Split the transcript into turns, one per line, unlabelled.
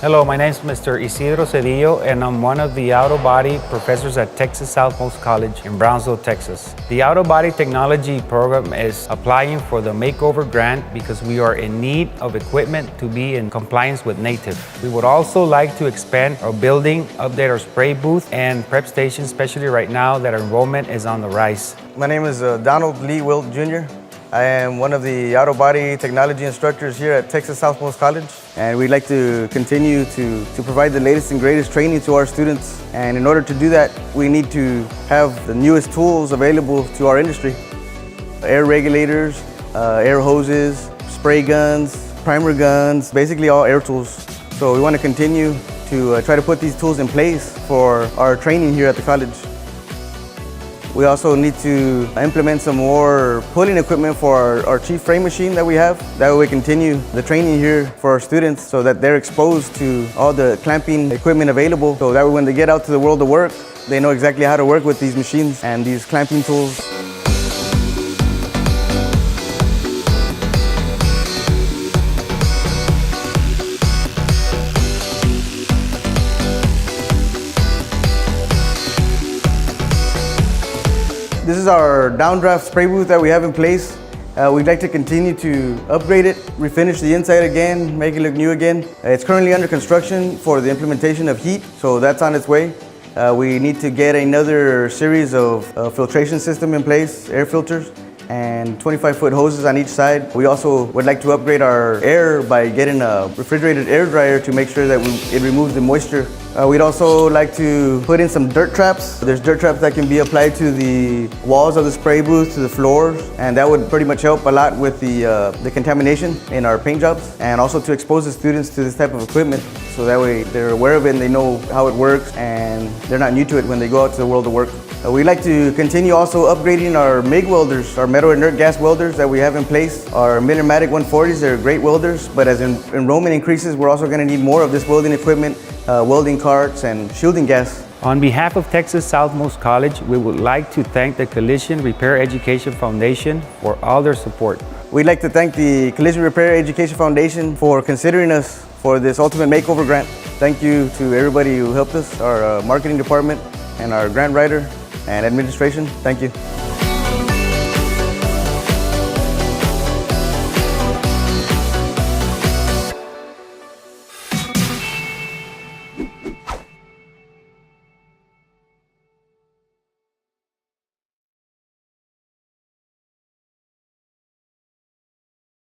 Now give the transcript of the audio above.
Hello, my name is Mr. Isidro Cedillo, and I'm one of the auto body professors at Texas Southmost College in Brownsville, Texas. The auto body technology program is applying for the Makeover grant because we are in need of equipment to be in compliance with native. We would also like to expand our building, update our spray booth and prep station, especially right now that our enrollment is on the rise.
My name is Donald Lee Wilt Jr. I am one of the auto body technology instructors here at Texas Southmost College, and we'd like to continue to provide the latest and greatest training to our students. And in order to do that, we need to have the newest tools available to our industry. Air regulators, air hoses, spray guns, primer guns, basically all air tools. So we want to continue to try to put these tools in place for our training here at the college. We also need to implement some more pulling equipment for our chief frame machine that we have. That way we continue the training here for our students so that they're exposed to all the clamping equipment available. So that way when they get out to the world of work, they know exactly how to work with these machines and these clamping tools. This is our downdraft spray booth that we have in place. We'd like to continue to upgrade it, refinish the inside again, make it look new again. It's currently under construction for the implementation of heat, so that's on its way. We need to get another series of filtration system in place, air filters, and 25-foot hoses on each side. We also would like to upgrade our air by getting a refrigerated air dryer to make sure that it removes the moisture. We'd also like to put in some dirt traps. There's dirt traps that can be applied to the walls of the spray booth, to the floors, and that would pretty much help a lot with the contamination in our paint jobs, and also to expose the students to this type of equipment so that way they're aware of it and they know how it works and they're not new to it when they go out to the world of work. We'd like to continue also upgrading our MIG welders, our metal inert gas welders that we have in place. Our Miller-Matic 140s, they're great welders, but as enrollment increases, we're also going to need more of this welding equipment, welding carts and shielding gas.
On behalf of Texas Southmost College, we would like to thank the Collision Repair Education Foundation for all their support.
We'd like to thank the Collision Repair Education Foundation for considering us for this Ultimate Makeover grant. Thank you to everybody who helped us, our marketing department and our grant writer and administration. Thank you.